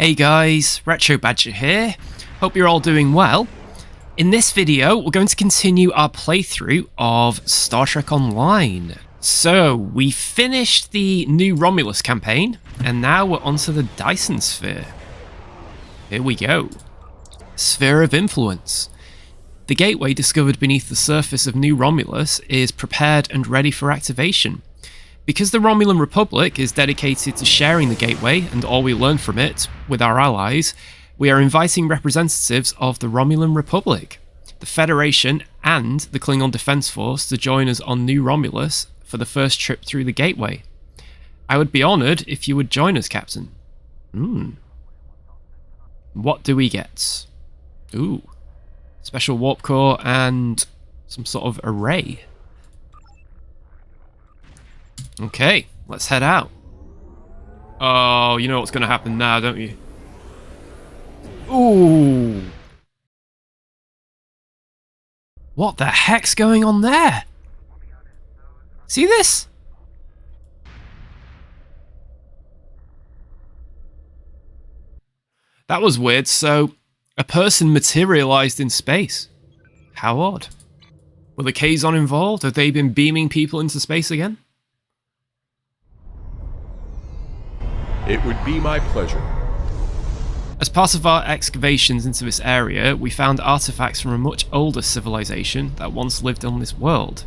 Hey guys, Retro Badger here. Hope you're all doing well. In this video, we're going to continue our playthrough of Star Trek Online. So, we finished the New Romulus campaign, and now we're onto the Dyson Sphere. Here we go. Sphere of Influence. The gateway discovered beneath the surface of New Romulus is prepared and ready for activation. Because the Romulan Republic is dedicated to sharing the gateway and all we learn from it with our allies, we are inviting representatives of the Romulan Republic, the Federation and the Klingon Defense Force to join us on New Romulus for the first trip through the gateway. I would be honoured if you would join us, Captain. What do we get? Ooh. Special warp core and some sort of array. Okay, let's head out. Oh, you know what's going to happen now, don't you? Ooh! What the heck's going on there? See this? That was weird. So, a person materialized in space. How odd. Were the Kazon involved? Have they been beaming people into space again? It would be my pleasure. As part of our excavations into this area, we found artifacts from a much older civilization that once lived on this world.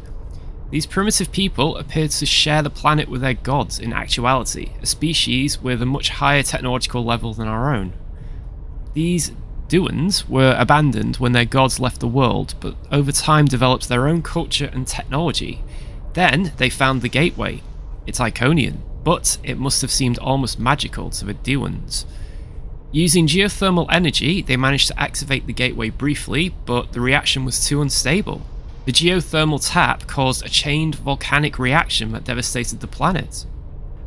These primitive people appeared to share the planet with their gods in actuality, a species with a much higher technological level than our own. These Duans were abandoned when their gods left the world, but over time developed their own culture and technology. Then they found the gateway. It's Iconian, but it must have seemed almost magical to the Duans. Using geothermal energy, they managed to activate the gateway briefly, but the reaction was too unstable. The geothermal tap caused a chained volcanic reaction that devastated the planet.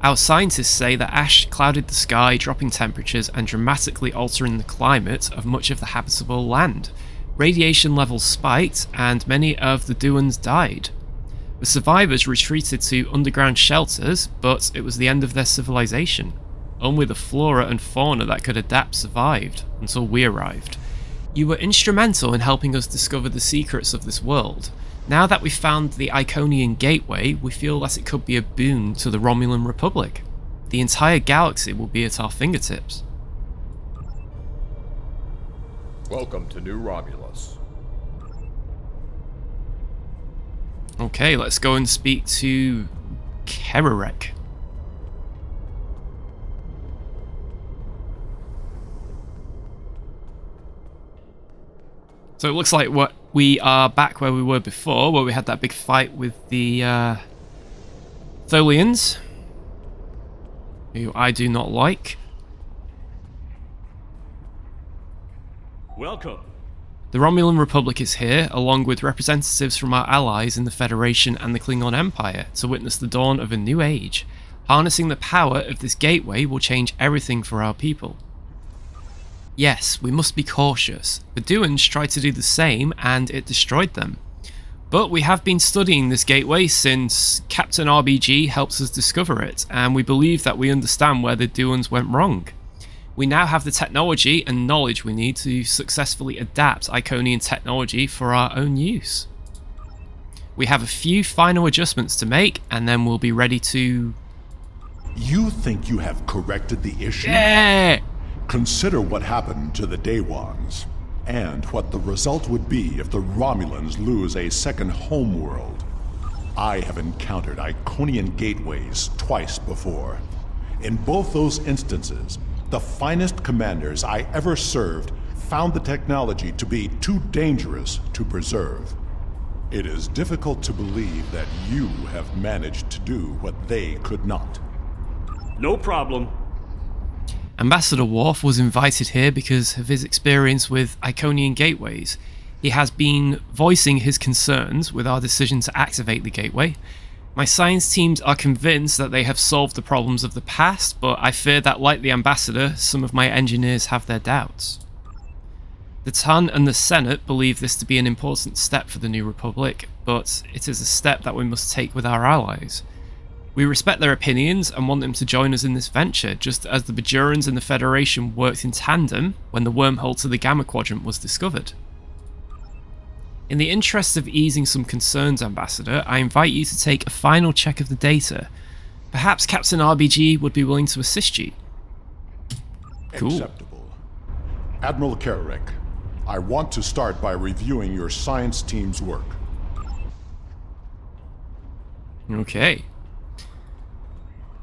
Our scientists say that ash clouded the sky, dropping temperatures and dramatically altering the climate of much of the habitable land. Radiation levels spiked, and many of the Duans died. The survivors retreated to underground shelters, but it was the end of their civilization. Only the flora and fauna that could adapt survived, until we arrived. You were instrumental in helping us discover the secrets of this world. Now that we've found the Iconian gateway, we feel that it could be a boon to the Romulan Republic. The entire galaxy will be at our fingertips. Welcome to New Romulus. Okay, let's go and speak to Kerarek. So it looks like we are back where we were before, where we had that big fight with the Tholians, who I do not like. Welcome. The Romulan Republic is here, along with representatives from our allies in the Federation and the Klingon Empire, to witness the dawn of a new age. Harnessing the power of this gateway will change everything for our people. Yes, we must be cautious. The Duans tried to do the same, and it destroyed them. But we have been studying this gateway since Captain RBG helps us discover it, and we believe that we understand where the Duans went wrong. We now have the technology and knowledge we need to successfully adapt Iconian technology for our own use. We have a few final adjustments to make, and then we'll be ready to... You think you have corrected the issue? Yeah! Consider what happened to the Daewons, and what the result would be if the Romulans lose a second homeworld. I have encountered Iconian gateways twice before. In both those instances, the finest commanders I ever served found the technology to be too dangerous to preserve. It is difficult to believe that you have managed to do what they could not. No problem. Ambassador Worf was invited here because of his experience with Iconian gateways. He has been voicing his concerns with our decision to activate the gateway. My science teams are convinced that they have solved the problems of the past, but I fear that, like the Ambassador, some of my engineers have their doubts. The Tan and the Senate believe this to be an important step for the New Republic, but it is a step that we must take with our allies. We respect their opinions and want them to join us in this venture, just as the Bajorans and the Federation worked in tandem when the wormhole to the Gamma Quadrant was discovered. In the interest of easing some concerns, Ambassador, I invite you to take a final check of the data. Perhaps Captain RBG would be willing to assist you. Cool. Acceptable. Admiral Kararek, I want to start by reviewing your science team's work. Okay.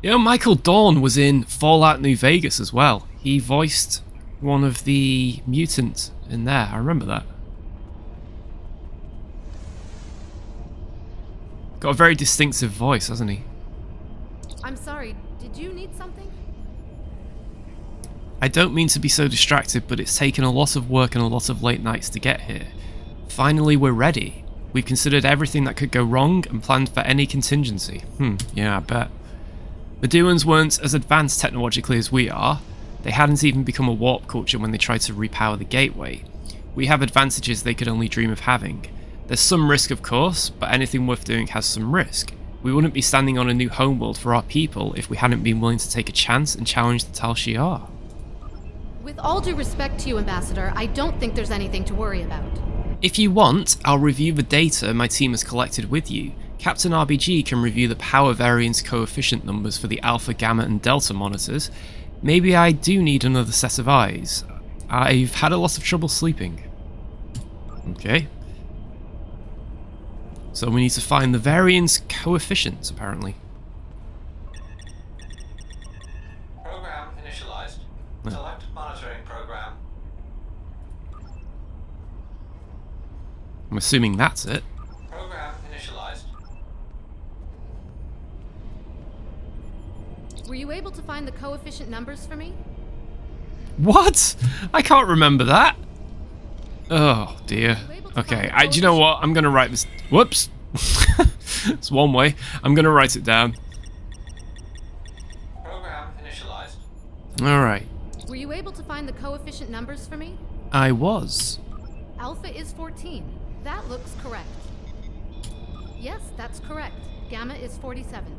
You know, Michael Dorn was in Fallout New Vegas as well. He voiced one of the mutants in there. I remember that. Got a very distinctive voice, hasn't he? I'm sorry, did you need something? I don't mean to be so distracted, but it's taken a lot of work and a lot of late nights to get here. Finally, we're ready. We've considered everything that could go wrong and planned for any contingency. Yeah, I bet. The Duans weren't as advanced technologically as we are. They hadn't even become a warp culture when they tried to repower the gateway. We have advantages they could only dream of having. There's some risk, of course, but anything worth doing has some risk. We wouldn't be standing on a new homeworld for our people if we hadn't been willing to take a chance and challenge the Tal Shiar. With all due respect to you, Ambassador, I don't think there's anything to worry about. If you want, I'll review the data my team has collected with you. Captain RBG can review the power variance coefficient numbers for the Alpha, Gamma and Delta monitors. Maybe I do need another set of eyes. I've had a lot of trouble sleeping. Okay. So we need to find the variance coefficients, apparently. Program initialized. Select monitoring program. I'm assuming that's it. Program initialized. Were you able to find the coefficient numbers for me? What? I can't remember that. Oh dear. Okay, do you know what? I'm gonna write this. Whoops. It's one way. I'm gonna write it down. Program initialized. Alright. Were you able to find the coefficient numbers for me? I was. Alpha is 14. That looks correct. Yes, that's correct. Gamma is 47.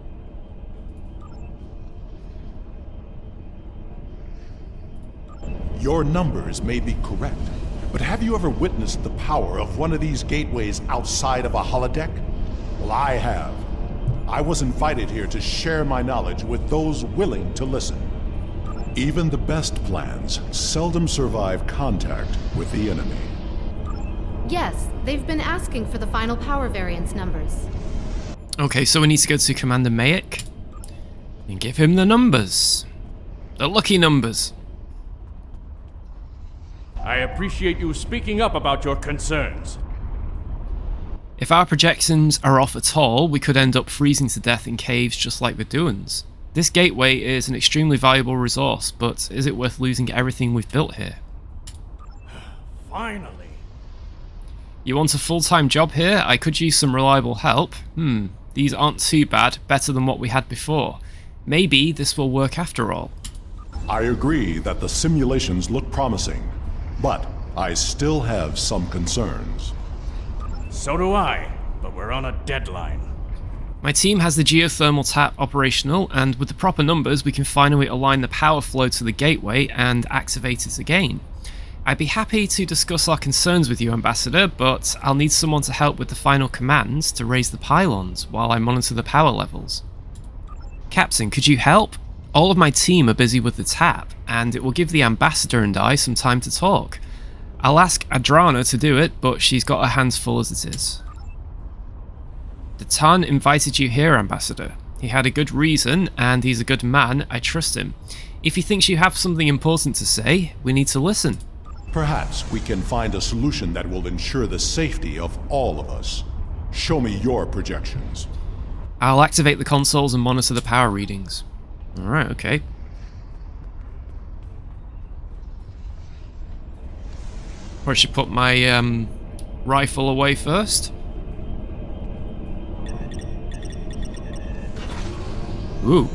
Your numbers may be correct, but have you ever witnessed the power of one of these gateways outside of a holodeck? Well, I have. I was invited here to share my knowledge with those willing to listen. Even the best plans seldom survive contact with the enemy. Yes, they've been asking for the final power variance numbers. Okay, so we need to go to Commander Mayek and give him the numbers. The lucky numbers. I appreciate you speaking up about your concerns. If our projections are off at all, we could end up freezing to death in caves just like the Duans. This gateway is an extremely valuable resource, but is it worth losing everything we've built here? Finally. You want a full-time job here? I could use some reliable help. These aren't too bad, better than what we had before. Maybe this will work after all. I agree that the simulations look promising, but I still have some concerns. So do I, but we're on a deadline. My team has the geothermal tap operational, and with the proper numbers we can finally align the power flow to the gateway and activate it again. I'd be happy to discuss our concerns with you, Ambassador, but I'll need someone to help with the final commands to raise the pylons while I monitor the power levels. Captain, could you help? All of my team are busy with the tap, and it will give the Ambassador and I some time to talk. I'll ask Adrana to do it, but she's got her hands full as it is. The Tan invited you here, Ambassador. He had a good reason, and he's a good man. I trust him. If he thinks you have something important to say, we need to listen. Perhaps we can find a solution that will ensure the safety of all of us. Show me your projections. I'll activate the consoles and monitor the power readings. Alright, okay. Probably should put my rifle away first. Ooh.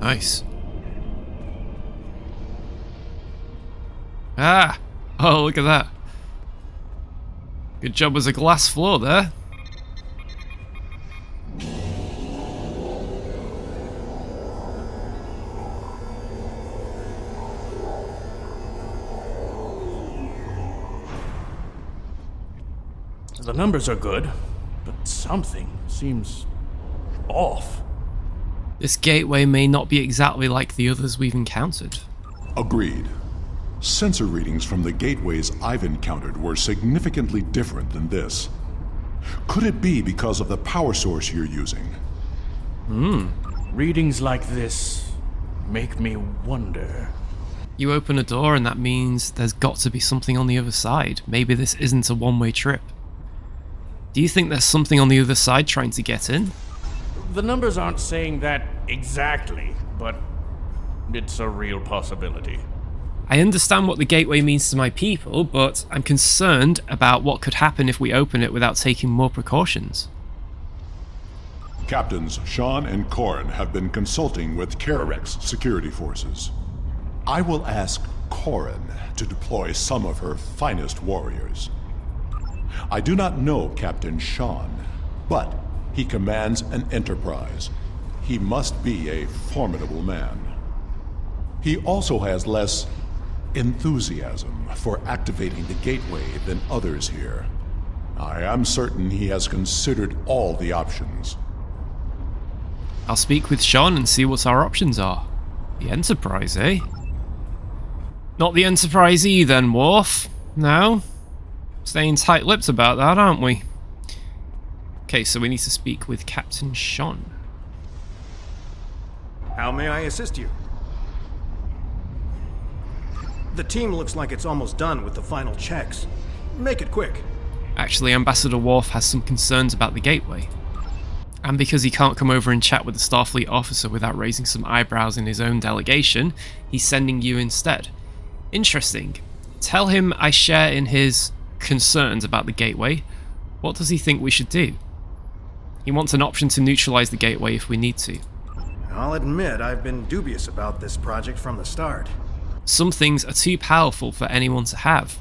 Nice. Ah! Oh, look at that. Good job with a glass floor there. The numbers are good, but something seems off. This gateway may not be exactly like the others we've encountered. Agreed. Sensor readings from the gateways I've encountered were significantly different than this. Could it be because of the power source you're using? Readings like this make me wonder. You open a door and that means there's got to be something on the other side. Maybe this isn't a one-way trip. Do you think there's something on the other side trying to get in? The numbers aren't saying that exactly, but it's a real possibility. I understand what the gateway means to my people, but I'm concerned about what could happen if we open it without taking more precautions. Captains Sean and Corin have been consulting with Kararek's security forces. I will ask Corin to deploy some of her finest warriors. I do not know Captain Sean, but he commands an enterprise. He must be a formidable man. He also has less enthusiasm for activating the gateway than others here. I am certain he has considered all the options. I'll speak with Sean and see what our options are. The Enterprise, eh? Not the Enterprise E then, Worf. No? Staying tight-lipped about that, aren't we? Okay, so we need to speak with Captain Sean. How may I assist you? The team looks like it's almost done with the final checks. Make it quick. Actually, Ambassador Worf has some concerns about the gateway. And because he can't come over and chat with the Starfleet officer without raising some eyebrows in his own delegation, he's sending you instead. Interesting. Tell him I share in his concerns about the gateway. What does he think we should do? He wants an option to neutralize the gateway if we need to. I'll admit I've been dubious about this project from the start. Some things are too powerful for anyone to have.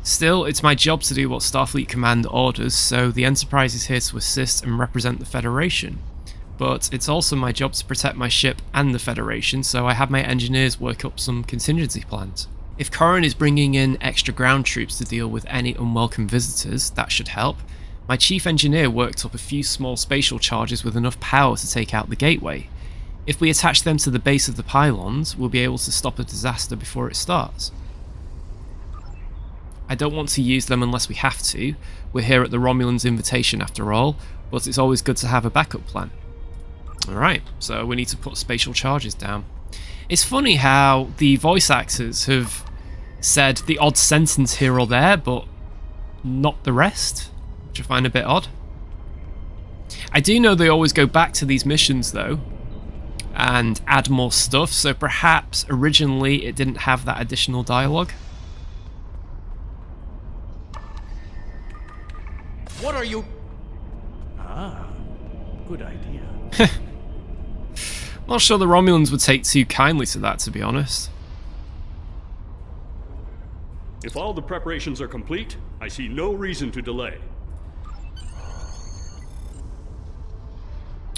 Still, it's my job to do what Starfleet Command orders, so the Enterprise is here to assist and represent the Federation. But it's also my job to protect my ship and the Federation, so I have my engineers work up some contingency plans. If Corin is bringing in extra ground troops to deal with any unwelcome visitors, that should help. My chief engineer worked up a few small spatial charges with enough power to take out the gateway. If we attach them to the base of the pylons, we'll be able to stop a disaster before it starts. I don't want to use them unless we have to. We're here at the Romulans' invitation after all, but it's always good to have a backup plan. Alright, so we need to put spatial charges down. It's funny how the voice actors have said the odd sentence here or there, but not the rest, which I find a bit odd. I do know they always go back to these missions though, and add more stuff, so perhaps originally it didn't have that additional dialogue. What are you... Ah, good idea. Not sure the Romulans would take too kindly to that, to be honest. If all the preparations are complete, I see no reason to delay.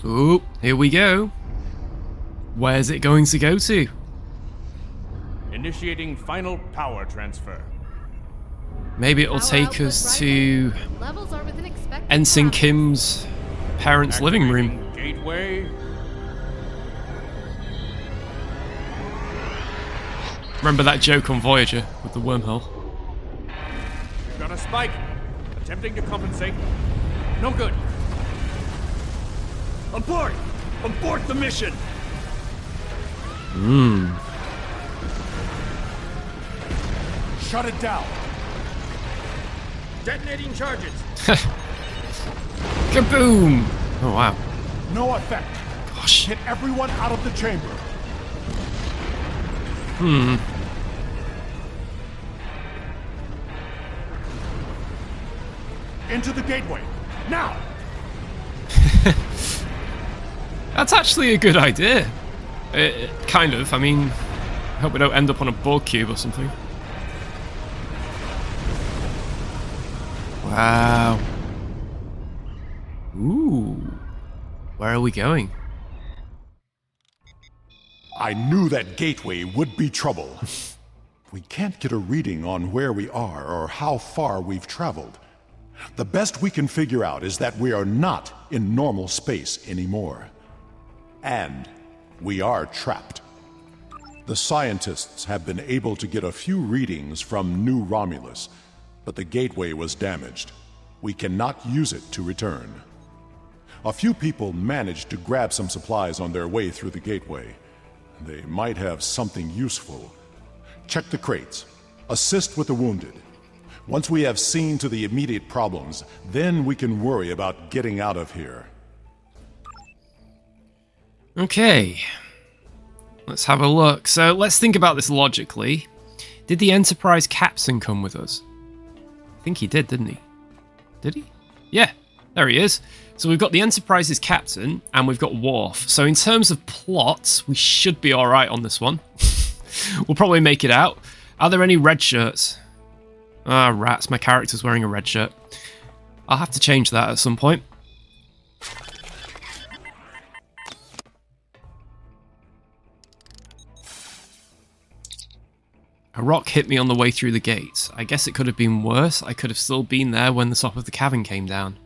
Ooh, here we go. Where's it going to go to? Initiating final power transfer. Maybe it'll Power take output us rising. to Levels are within expected Ensign parameters. Kim's parents' living room. Activating Gateway. Remember that joke on Voyager with the wormhole? We've got a spike. Attempting to compensate. No good. Abort! Abort the mission! Shut it down! Detonating charges. Kaboom! Oh wow. No effect! Gosh. Get everyone out of the chamber! Into the gateway! Now! That's actually a good idea. Kind of. I mean, I hope we don't end up on a Borg cube or something. Wow. Ooh. Where are we going? I knew that gateway would be trouble. We can't get a reading on where we are or how far we've traveled. The best we can figure out is that we are not in normal space anymore. And we are trapped. The scientists have been able to get a few readings from New Romulus, but the gateway was damaged. We cannot use it to return. A few people managed to grab some supplies on their way through the gateway. They might have something useful. Check the crates. Assist with the wounded. Once we have seen to the immediate problems, then we can worry about getting out of here. Okay. Let's have a look. So let's think about this logically. Did the Enterprise captain come with us? I think he did, didn't he? Did he? Yeah, there he is. So we've got the Enterprise's captain, and we've got Worf. So in terms of plots, we should be alright on this one. We'll probably make it out. Are there any red shirts? Ah, rats, my character's wearing a red shirt. I'll have to change that at some point. A rock hit me on the way through the gate. I guess it could have been worse. I could have still been there when the top of the cavern came down.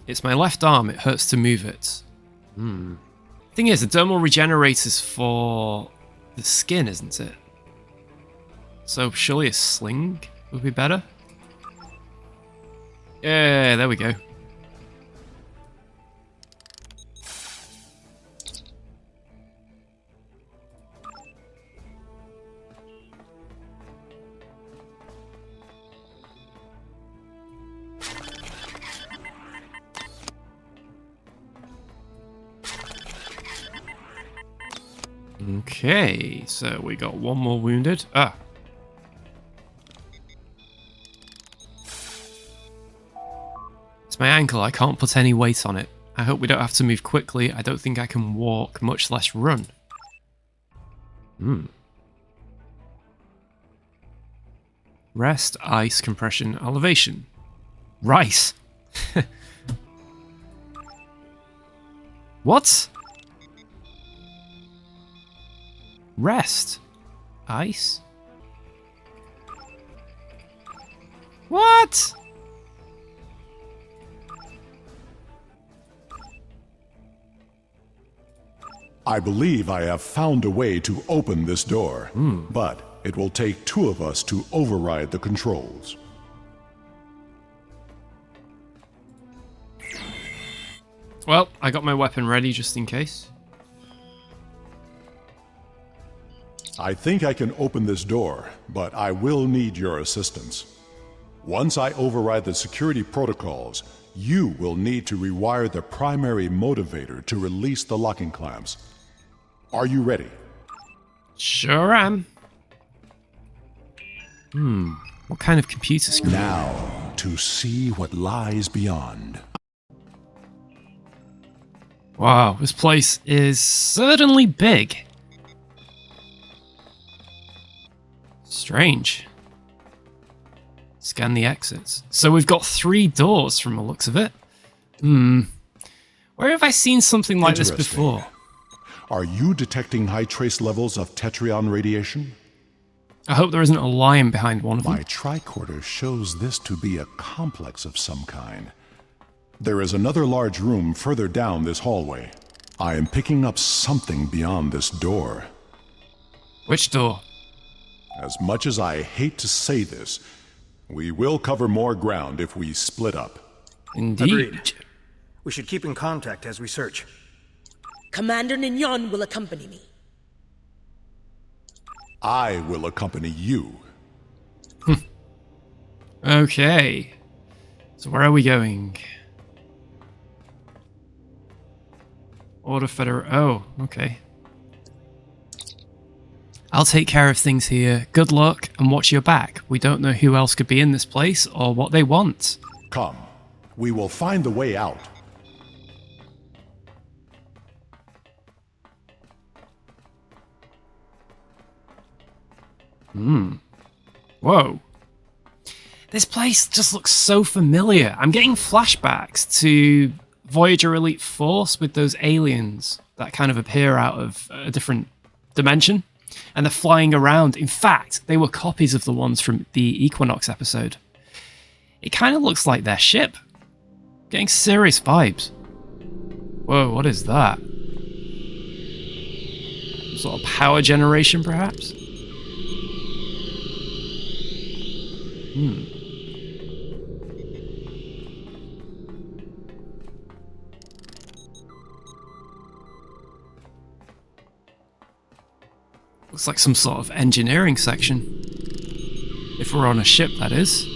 It's my left arm. It hurts to move it. Thing is, the dermal regenerator's for the skin, isn't it? So surely a sling would be better? Yeah, there we go. Okay, so we got one more wounded. Ah. It's my ankle. I can't put any weight on it. I hope we don't have to move quickly. I don't think I can walk, much less run. Rest, ice, compression, elevation. Rice. What? Rest. Ice. What? I believe I have found a way to open this door, but it will take two of us to override the controls. Well, I got my weapon ready just in case. I think I can open this door, but I will need your assistance. Once I override the security protocols, you will need to rewire the primary motivator to release the locking clamps. Are you ready? Sure am. What kind of computer screen? Now, to see what lies beyond. Wow, this place is certainly big. Strange. Scan the exits. So we've got 3 doors from the looks of it. Where have I seen something like this before? Are you detecting high trace levels of Tetrion radiation? I hope there isn't a lion behind one of them. My tricorder shows this to be a complex of some kind. There is another large room further down this hallway. I am picking up something beyond this door. Which door? As much as I hate to say this, we will cover more ground if we split up. Indeed. Agreed. We should keep in contact as we search. Commander Nignon will accompany me. I will accompany you. Okay. So where are we going? Order Federal. Oh, okay. I'll take care of things here. Good luck and watch your back. We don't know who else could be in this place or what they want. Come. We will find the way out. Whoa. This place just looks so familiar. I'm getting flashbacks to Voyager Elite Force with those aliens that kind of appear out of a different dimension. And they're flying around. In fact, they were copies of the ones from the Equinox episode. It kind of looks like their ship. Getting serious vibes. Whoa, what is that? Some sort of power generation, perhaps? Looks like some sort of engineering section. If we're on a ship, that is.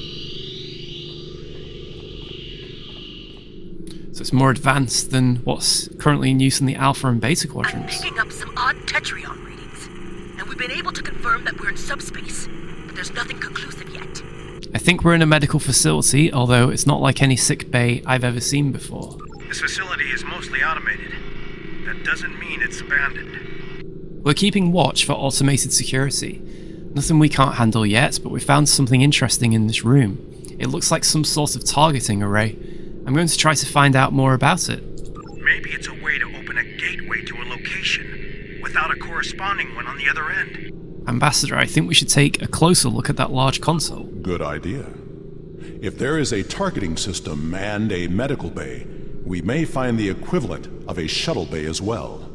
So it's more advanced than what's currently in use in the Alpha and Beta quadrants. I'm picking up some odd Tetrion readings, and we've been able to confirm that we're in subspace, but there's nothing conclusive yet. I think we're in a medical facility, although it's not like any sick bay I've ever seen before. This facility is mostly automated. That doesn't mean it's abandoned. We're keeping watch for automated security. Nothing we can't handle yet, but we found something interesting in this room. It looks like some sort of targeting array. I'm going to try to find out more about it. Maybe it's a way to open a gateway to a location, without a corresponding one on the other end. Ambassador, I think we should take a closer look at that large console. Good idea. If there is a targeting system and a medical bay, we may find the equivalent of a shuttle bay as well.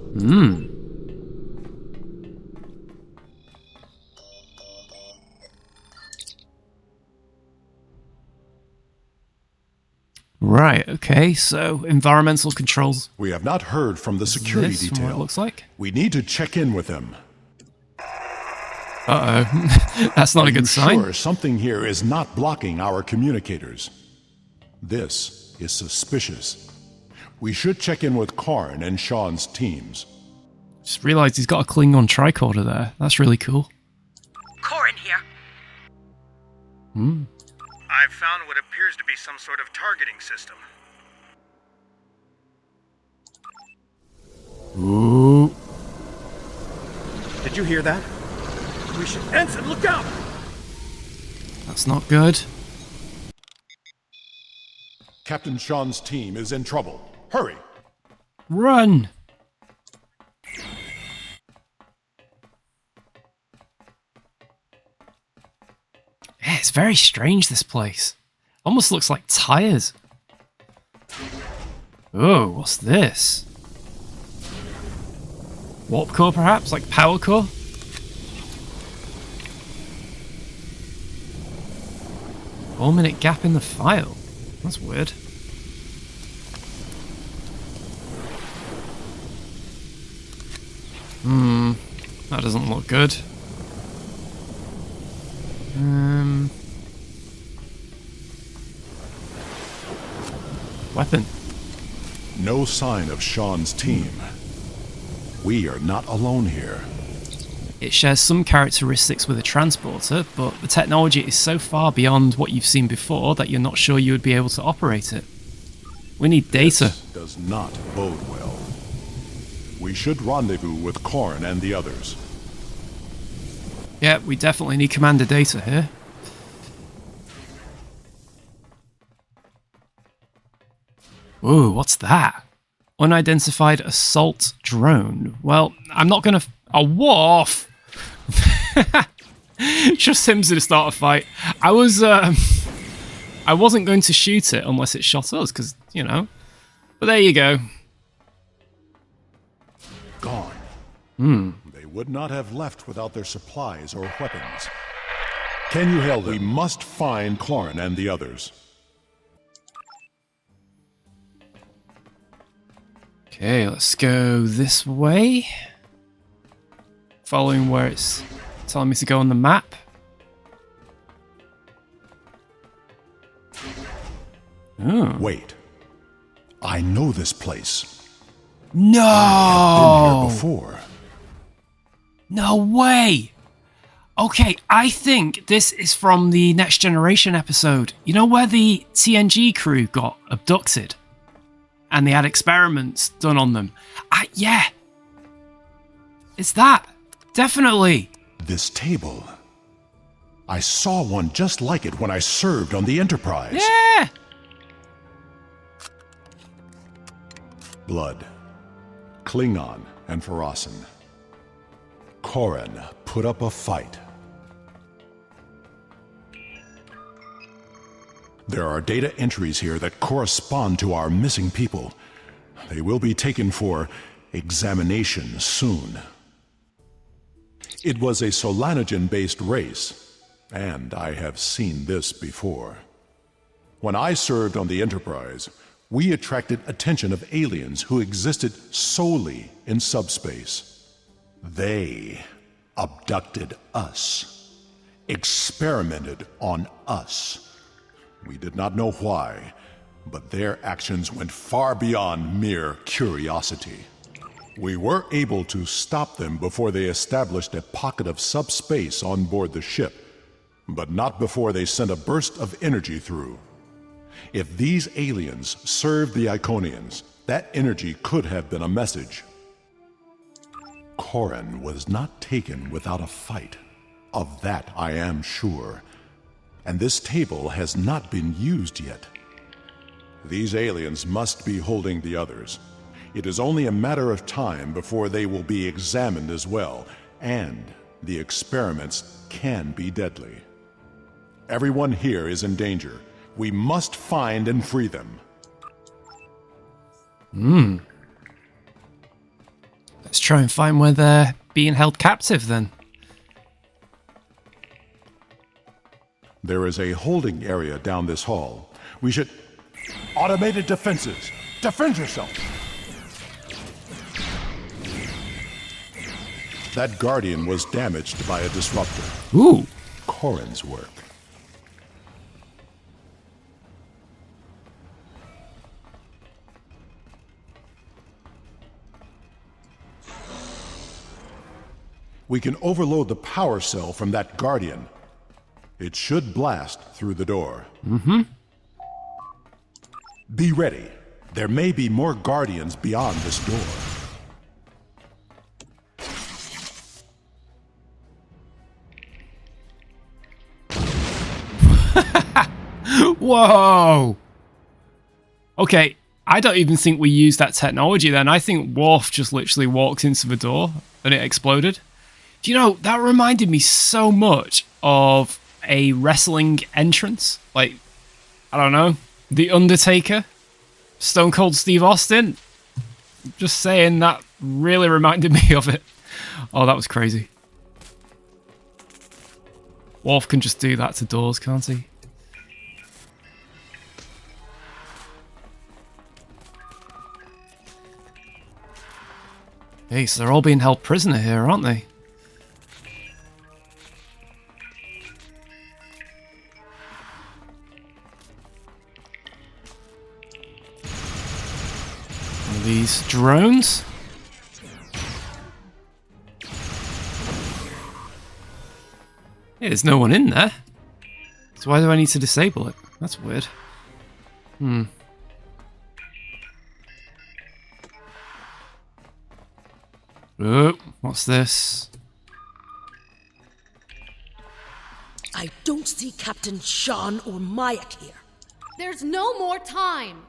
Right, okay, so environmental controls. We have not heard from the security This, from what detail. it looks like. We need to check in with them. Uh-oh. That's not a good sign. Sure, something here is not blocking our communicators. This is suspicious. We should check in with Karn and Sean's teams. Just realized he's got a Klingon tricorder there. That's really cool. Corin here. I've found what appears to be some sort of targeting system. Ooh. Did you hear that? We should... Ensign, look out! That's not good. Captain Sean's team is in trouble. Hurry! Run! Yeah, it's very strange, this place. Almost looks like tires. Oh, what's this? Warp core, perhaps? Like power core? Four-minute gap in the file. That's weird. That doesn't look good. Weapon. No sign of Sean's team. We are not alone here. It shares some characteristics with a transporter, but the technology is so far beyond what you've seen before that you're not sure you would be able to operate it. We need data. This does not bode well. We should rendezvous with Karn and the others. Yeah, we definitely need commander data here. Ooh, what's that? Unidentified assault drone. Well, I'm not gonna... A wharf! Just him to start a fight. I wasn't going to shoot it unless it shot us, because, you know. But there you go. Gone. They would not have left without their supplies or weapons. Can you hail them? We must find Karn and the others. Okay, let's go this way. Following where it's telling me to go on the map. Oh. Wait. I know this place. No! I've been here before. No way! Okay, I think this is from the Next Generation episode. You know where the TNG crew got abducted? And they had experiments done on them. Yeah. It's that. Definitely. This table. I saw one just like it when I served on the Enterprise. Yeah! Blood, Klingon, and Farasan. Koran put up a fight. There are data entries here that correspond to our missing people. They will be taken for examination soon. It was a Solanogen-based race, and I have seen this before. When I served on the Enterprise, we attracted attention of aliens who existed solely in subspace. They abducted us, experimented on us. We did not know why, but their actions went far beyond mere curiosity. We were able to stop them before they established a pocket of subspace on board the ship, but not before they sent a burst of energy through. If these aliens served the Iconians, that energy could have been a message. Koran was not taken without a fight. Of that I am sure. And this table has not been used yet. These aliens must be holding the others. It is only a matter of time before they will be examined as well, and the experiments can be deadly. Everyone here is in danger. We must find and free them. Let's try and find where they're being held captive then. There is a holding area down this hall. We should... Automated defenses! Defend yourself! That Guardian was damaged by a disruptor. Ooh! Koran's work. We can overload the power cell from that Guardian. It should blast through the door. Be ready. There may be more Guardians beyond this door. Whoa! Okay, I don't even think we used that technology then. I think Worf just literally walked into the door and it exploded. Do you know, that reminded me so much of a wrestling entrance. Like, I don't know, The Undertaker, Stone Cold Steve Austin. Just saying, that really reminded me of it. Oh, that was crazy. Worf can just do that to doors, can't he? Hey, so they're all being held prisoner here, aren't they? These drones. Yeah, there's no one in there. So why do I need to disable it? That's weird. Oh, what's this? I don't see Captain Sean or Mayak here. There's no more time.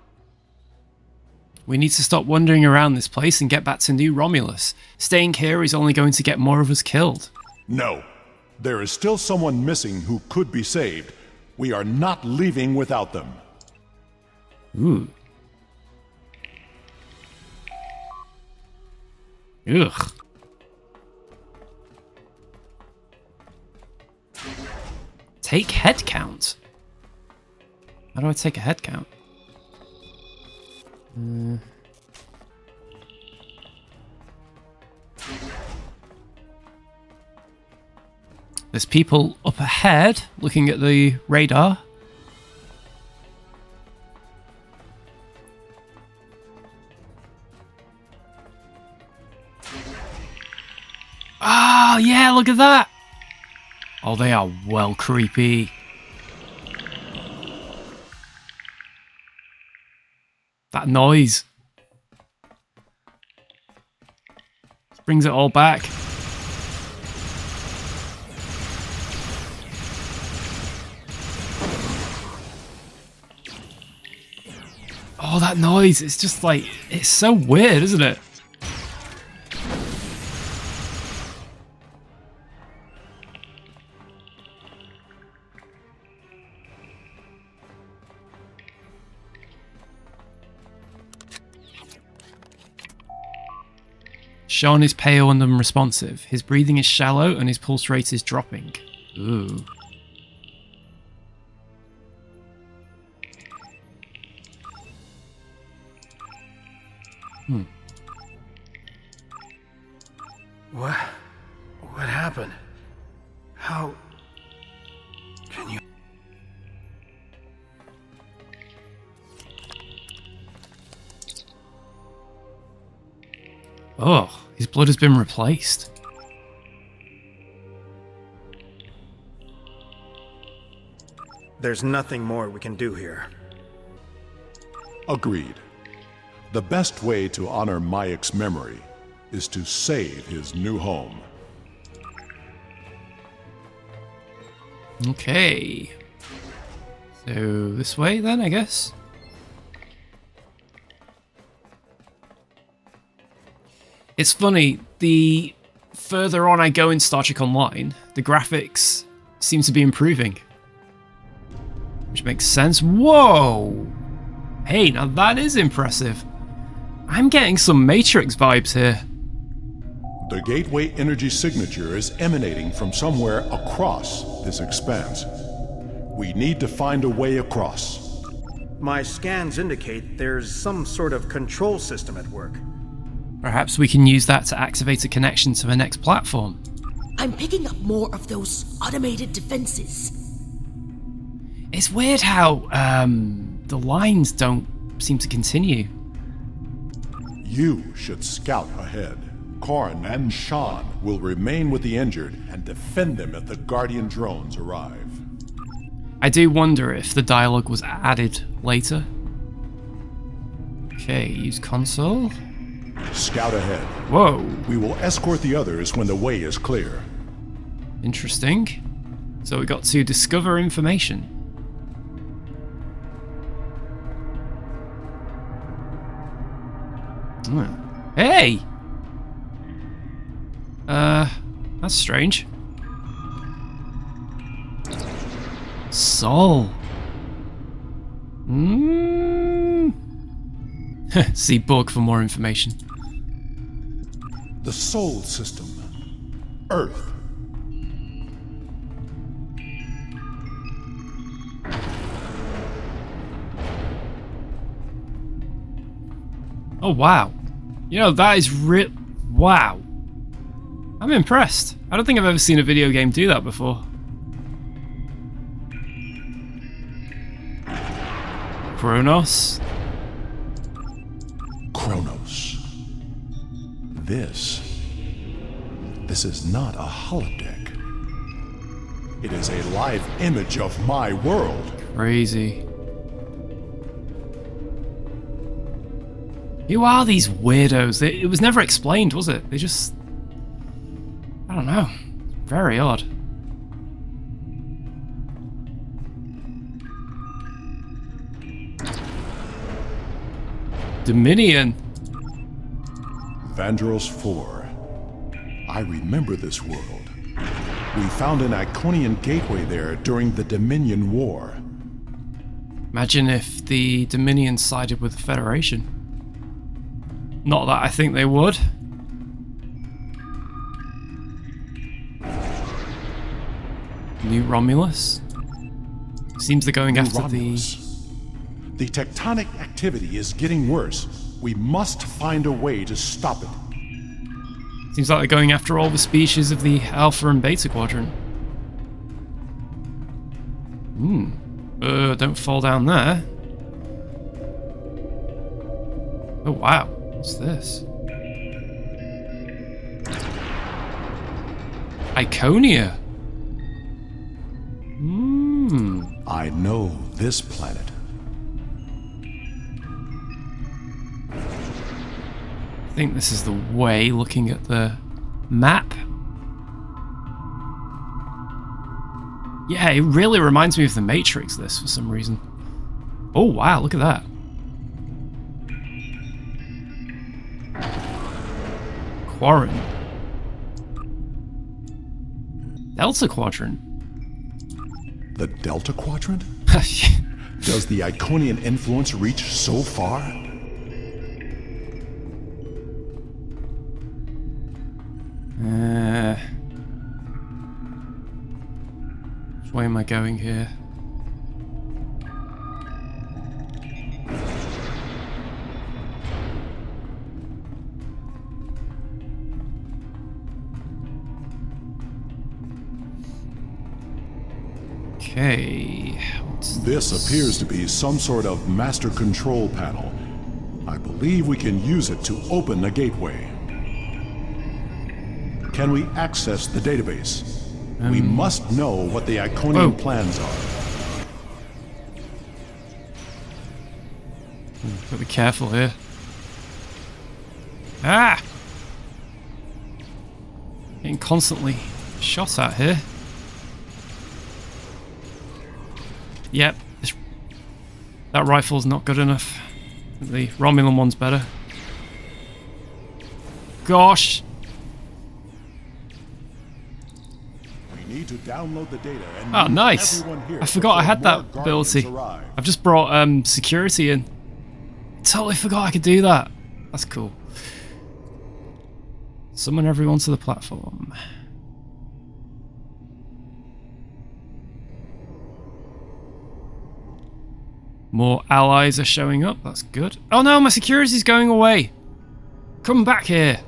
We need to stop wandering around this place and get back to New Romulus. Staying here is only going to get more of us killed. No. There is still someone missing who could be saved. We are not leaving without them. Ooh. Ugh. Take head count. How do I take a head count? There's people up ahead looking at the radar. Ah, yeah, look at that. Oh, they are well creepy. That noise. Brings it all back. Oh, that noise. It's just like, it's so weird, isn't it? Sean is pale and unresponsive. His breathing is shallow and his pulse rate is dropping. Ooh. What happened? How can you? Oh, his blood has been replaced. There's nothing more we can do here. Agreed. The best way to honor Mayek's memory is to save his new home. Okay. So this way then, I guess. It's funny, the further on I go in Star Trek Online, the graphics seem to be improving. Which makes sense. Whoa! Hey, now that is impressive. I'm getting some Matrix vibes here. The gateway energy signature is emanating from somewhere across this expanse. We need to find a way across. My scans indicate there's some sort of control system at work. Perhaps we can use that to activate a connection to the next platform. I'm picking up more of those automated defenses. It's weird how the lines don't seem to continue. You should scout ahead. Korn and Sean will remain with the injured and defend them if the Guardian drones arrive. I do wonder if the dialogue was added later. Okay, use console. Scout ahead. Whoa. We will escort the others when the way is clear. Interesting. So we got to discover information. Hey! That's strange. Soul. See Bug for more information. The Sol system. Earth. Oh, wow. You know, that is wow. I'm impressed. I don't think I've ever seen a video game do that before. Kronos. Kronos. This is not a holodeck. It is a live image of my world. Crazy. Who are these weirdos? It was never explained, was it? They just... I don't know. Very odd. Dominion. Vandros 4. I remember this world. We found an Iconian gateway there during the Dominion War. Imagine if the Dominion sided with the Federation. Not that I think they would. New Romulus? Seems they're going after Romulus. The tectonic activity is getting worse. We must find a way to stop it. Seems like they're going after all the species of the Alpha and Beta Quadrant. Don't fall down there. Oh wow, what's this? Iconian. I know this planet. I think this is the way, looking at the map. Yeah, it really reminds me of the Matrix, this, for some reason. Oh wow, look at that. Quarren. Delta Quadrant. The Delta Quadrant? Does the Iconian influence reach so far? Which way am I going here? Okay. This appears to be some sort of master control panel. I believe we can use it to open a gateway. Can we access the database? We must know what the Iconian plans are. Gotta be careful here. Ah! Getting constantly shot at here. Yep, that rifle's not good enough. The Romulan one's better. Gosh! We need to download the data and Oh, nice! I forgot I had that ability. I've just brought security in. Totally forgot I could do that. That's cool. Summon everyone to the platform. More allies are showing up. That's good. Oh no, my security's going away. Come back here.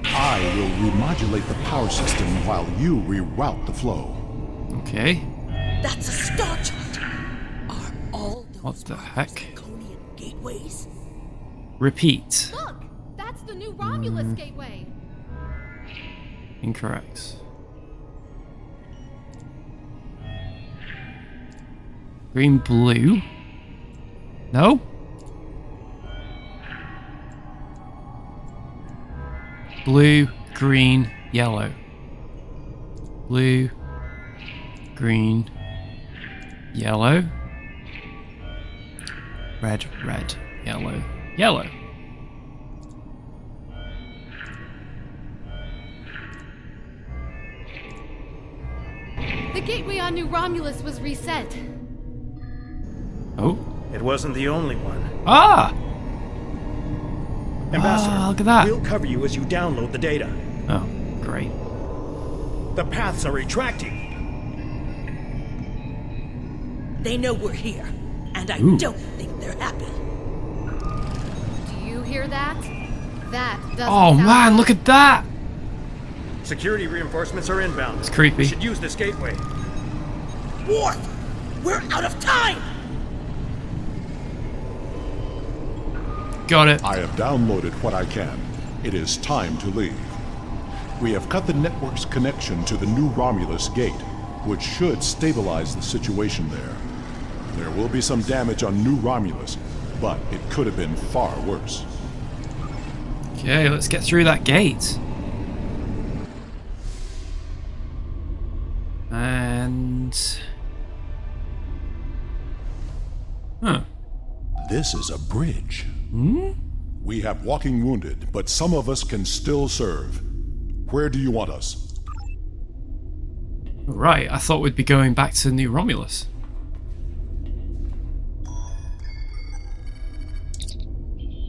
I will remodulate the power system while you reroute the flow. Okay. That's a star chart. Are all those What the heck? Iconian gateways? Repeat. Look! That's the new Romulus gateway! Incorrect. Green, blue. No? Blue, green, yellow. Blue, green, yellow. Red, red, yellow, yellow. The gateway on New Romulus was reset. Oh. It wasn't the only one. Ah! Ambassador, Ah, look at that. we'll cover you as you download the data. Oh, great. The paths are retracting. They know we're here, and I don't think they're happy. Do you hear that? That doesn't Oh sound man, good. look at that! Security reinforcements are inbound. It's creepy. We should use this gateway. Worf! We're out of time! Got it. I have downloaded what I can. It is time to leave. We have cut the network's connection to the new Romulus gate, which should stabilize the situation there. There will be some damage on New Romulus, but it could have been far worse. Okay, let's get through that gate. And... Huh. This is a bridge. We have walking wounded, but some of us can still serve. Where do you want us? Right, I thought we'd be going back to New Romulus.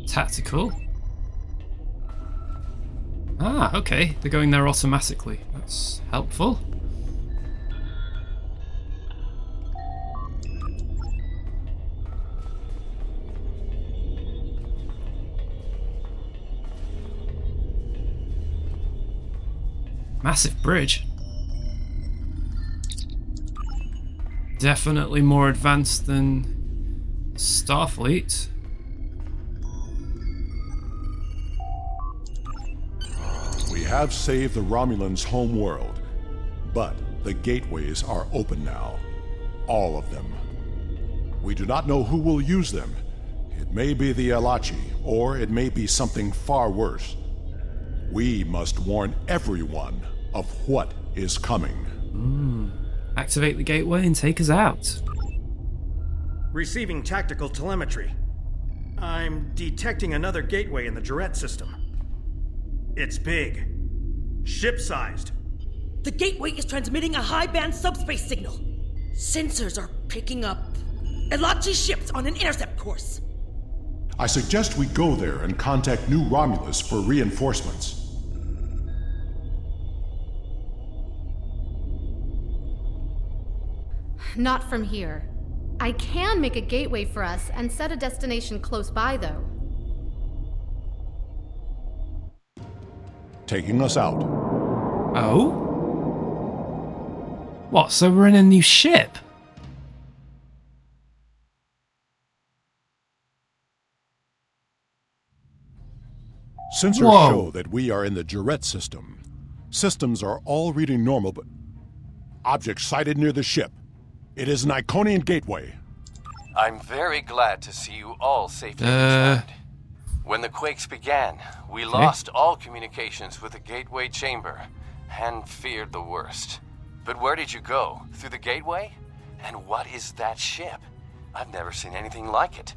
Tactical. Ah, okay. They're going there automatically. That's helpful. Massive bridge. Definitely more advanced than Starfleet. We have saved the Romulans' home world, but the gateways are open now. All of them. We do not know who will use them. It may be the Alachi, or it may be something far worse. We must warn everyone of what is coming. Activate the gateway and take us out. Receiving tactical telemetry. I'm detecting another gateway in the Jett system. It's big. Ship-sized. The gateway is transmitting a high-band subspace signal. Sensors are picking up Elachi ships on an intercept course. I suggest we go there and contact New Romulus for reinforcements. Not from here. I can make a gateway for us and set a destination close by, though. Taking us out. Oh? What, so we're in a new ship? Sensors Whoa. show that we are in the Jett system. Systems are all reading normal, but object sighted near the ship. It is an Iconian gateway. I'm very glad to see you all safely returned. When the quakes began, we lost all communications with the gateway chamber and feared the worst. But where did you go? Through the gateway? And what is that ship? I've never seen anything like it.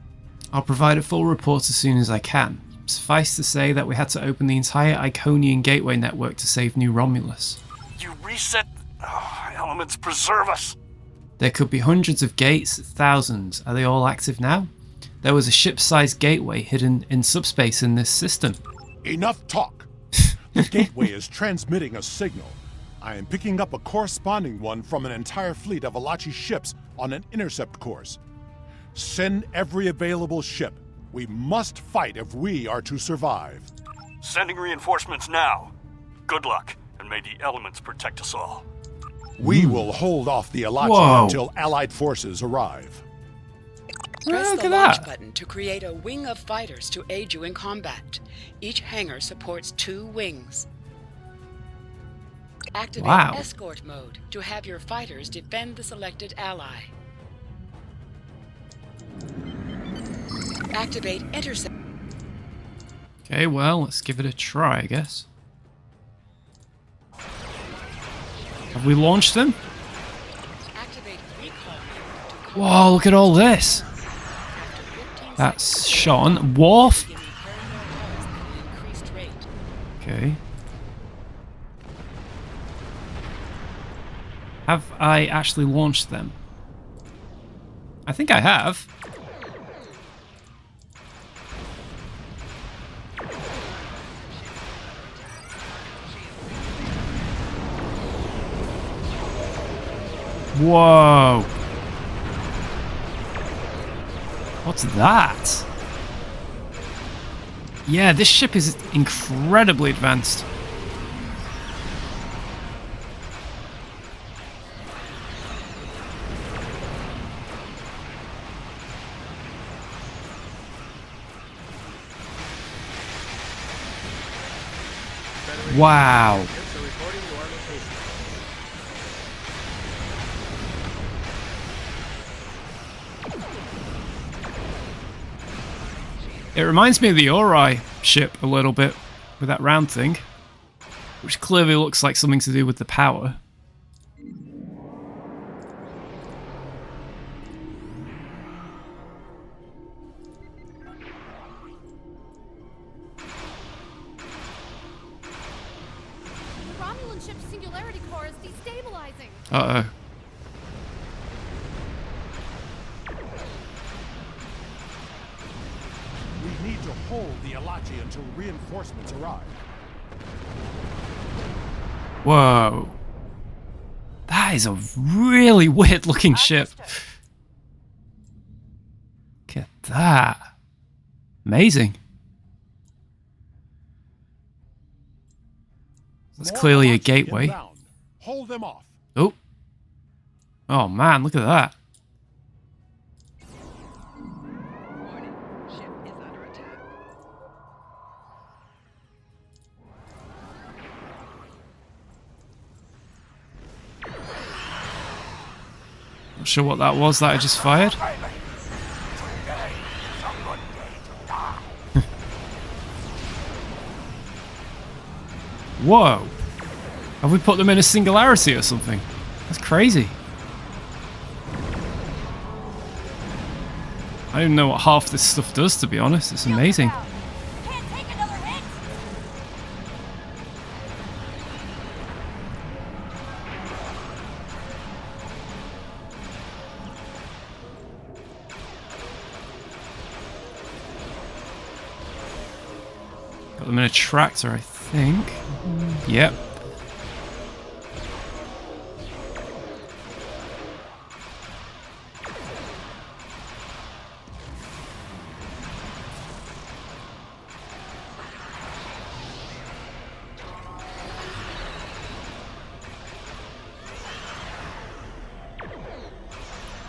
I'll provide a full report as soon as I can. Suffice to say that we had to open the entire Iconian gateway network to save New Romulus. You reset... elements preserve us. There could be hundreds of gates, thousands. Are they all active now? There was a ship-sized gateway hidden in subspace in this system. Enough talk. The gateway is transmitting a signal. I am picking up a corresponding one from an entire fleet of Elachi ships on an intercept course. Send every available ship. We must fight if we are to survive. Sending reinforcements now. Good luck, and may the elements protect us all. We will hold off the Elachi Whoa. until Allied forces arrive. Press Look the at launch that. button to create a wing of fighters to aid you in combat. Each hangar supports 2 wings. Activate Wow. escort mode to have your fighters defend the selected ally. Activate intercept. Okay, well, let's give it a try, I guess. Have we launched them? Activate recall mode to Whoa, look at all this. after 15 That's seconds. Sean. Worf. Begin repairing their hulls at an increased rate. Okay. Have I actually launched them? I think I have. Whoa. What's that? Yeah, this ship is incredibly advanced. Wow. It reminds me of the Ori ship a little bit, with that round thing, which clearly looks like something to do with the power. The Romulan ship's singularity core is destabilizing. Uh-oh. We need to hold the Elachi until reinforcements arrive. Whoa. That is a really weird looking ship. Look at that. Amazing. That's More clearly a Elachi gateway. inbound. Hold them off. Oh. Oh man, look at that. Not sure what that was that I just fired. Whoa. Have we put them in a singularity or something? That's crazy. I don't know what half this stuff does, to be honest. It's amazing. Can't take another hit. Got them in a tractor, I think. Yep.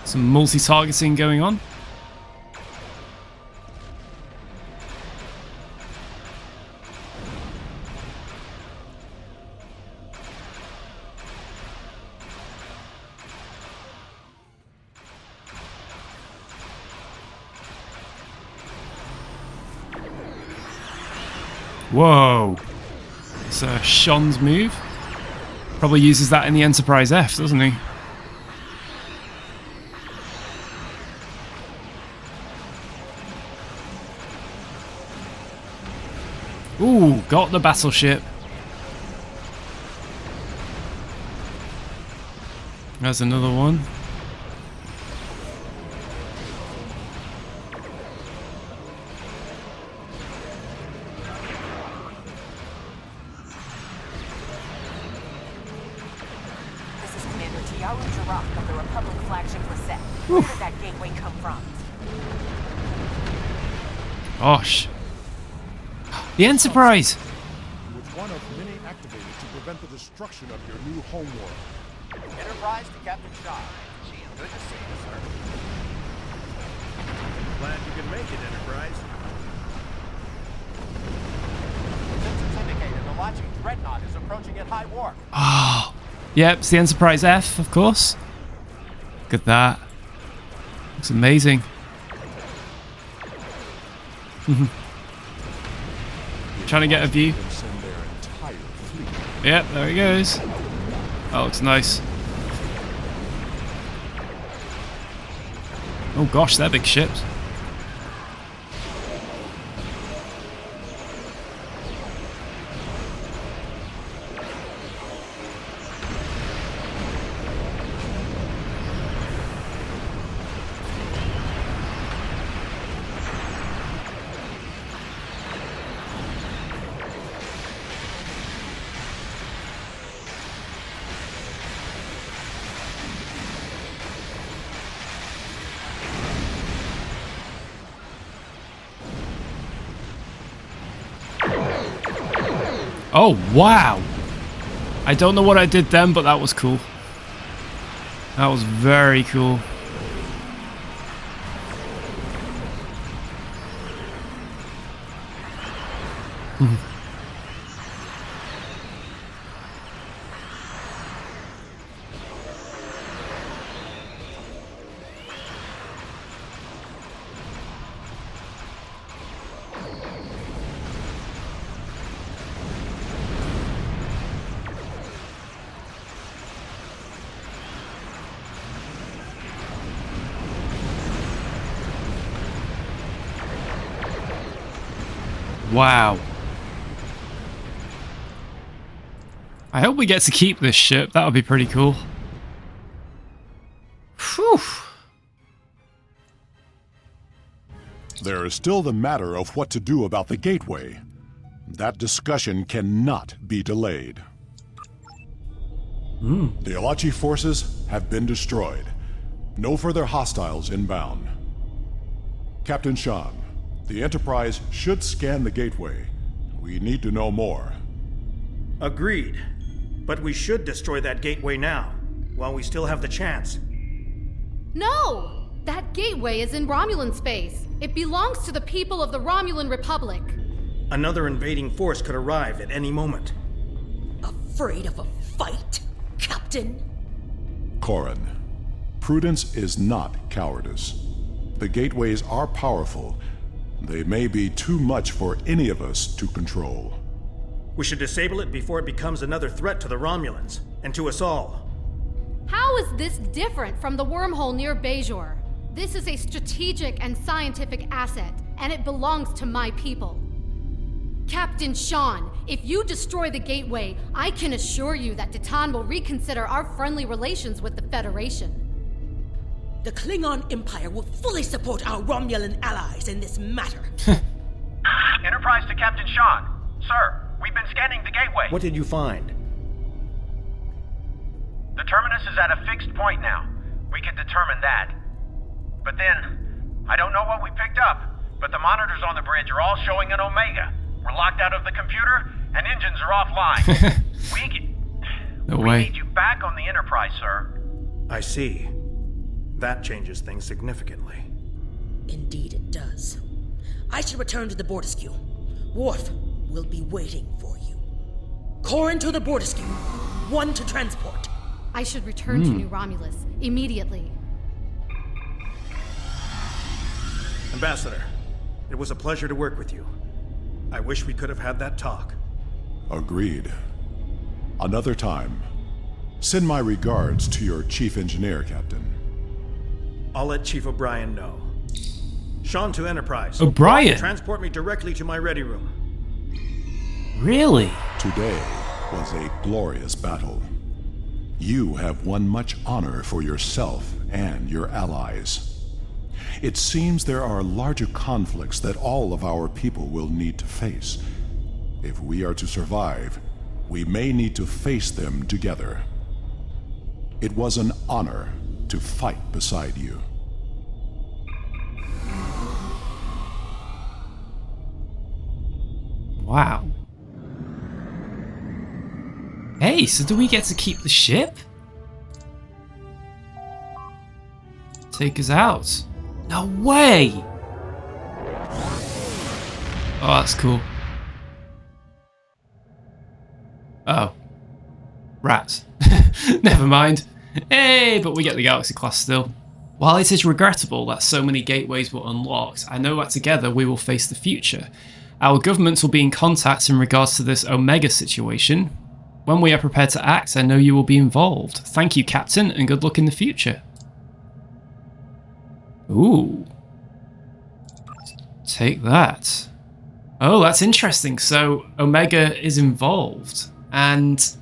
Some multi-targeting going on. Whoa. It's Sean's move. Probably uses that in the Enterprise F, doesn't he? Ooh, got the battleship. There's another one. This is Commander Tiaru Jirok of the Republic flagship Reset. Where did that gateway come from? Gosh. The Enterprise! Which one of many activated to prevent the destruction of your new homeworld? Enterprise to Captain Shaw. Good to see you, sir. Glad you can make it, Enterprise. Sensors indicate an Elachi dreadnought is approaching at high warp. Oh. Yep, it's the Enterprise F, of course. Look at that. Looks amazing. Trying to get a view. Yep, there he goes. Oh, it's nice. Oh gosh, they're big ships. Oh, wow. I don't know what I did then, but that was cool. That was very cool. Wow. I hope we get to keep this ship. That would be pretty cool. Whew. There is still the matter of what to do about the gateway. That discussion cannot be delayed. The Elachi forces have been destroyed. No further hostiles inbound. Captain Sean, the Enterprise should scan the gateway. We need to know more. Agreed. But we should destroy that gateway now, while we still have the chance. No! That gateway is in Romulan space. It belongs to the people of the Romulan Republic. Another invading force could arrive at any moment. Afraid of a fight, Captain? Corrin, prudence is not cowardice. The gateways are powerful. They may be too much for any of us to control. We should disable it before it becomes another threat to the Romulans, and to us all. How is this different from the wormhole near Bajor? This is a strategic and scientific asset, and it belongs to my people. Captain Sean, if you destroy the gateway, I can assure you that Titan will reconsider our friendly relations with the Federation. The Klingon Empire will fully support our Romulan allies in this matter. Enterprise to Captain Sean. Sir, we've been scanning the gateway. What did you find? The terminus is at a fixed point now. We can determine that. But then, I don't know what we picked up, but the monitors on the bridge are all showing an Omega. We're locked out of the computer, and engines are offline. No we way. need you back on the Enterprise, sir. I see. That changes things significantly. Indeed it does. I should return to the Bortisque. Worf will be waiting for you. Corin to the Bortisque. 1 to transport. I should return to New Romulus immediately. Ambassador, it was a pleasure to work with you. I wish we could have had that talk. Agreed. Another time. Send my regards to your chief engineer, Captain. I'll let Chief O'Brien know. Sean to Enterprise. O'Brien? Transport me directly to my ready room. Really? Today was a glorious battle. You have won much honor for yourself and your allies. It seems there are larger conflicts that all of our people will need to face. If we are to survive, we may need to face them together. It was an honor to fight beside you. Wow. Hey, so do we get to keep the ship? Take us out. No way! Oh, that's cool. Oh. Rats. Never mind. Hey, but we get the Galaxy class still. While it is regrettable that so many gateways were unlocked, I know that together we will face the future. Our governments will be in contact in regards to this Omega situation. When we are prepared to act, I know you will be involved. Thank you, Captain, and good luck in the future. Ooh. Take that. Oh, that's interesting. So Omega is involved, and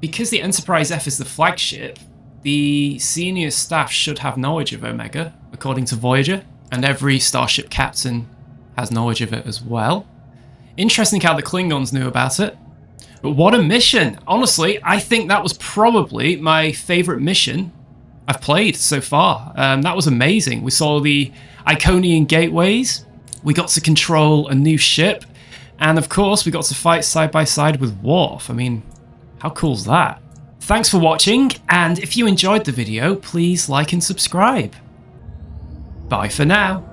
because the Enterprise F is the flagship, the senior staff should have knowledge of Omega, according to Voyager, and every starship captain has knowledge of it as well. Interesting how the Klingons knew about it. But what a mission! Honestly, I think that was probably my favourite mission I've played so far. That was amazing. We saw the Iconian gateways, we got to control a new ship, and of course we got to fight side by side with Worf. I mean, how cool's that? Thanks for watching, and if you enjoyed the video, please like and subscribe. Bye for now.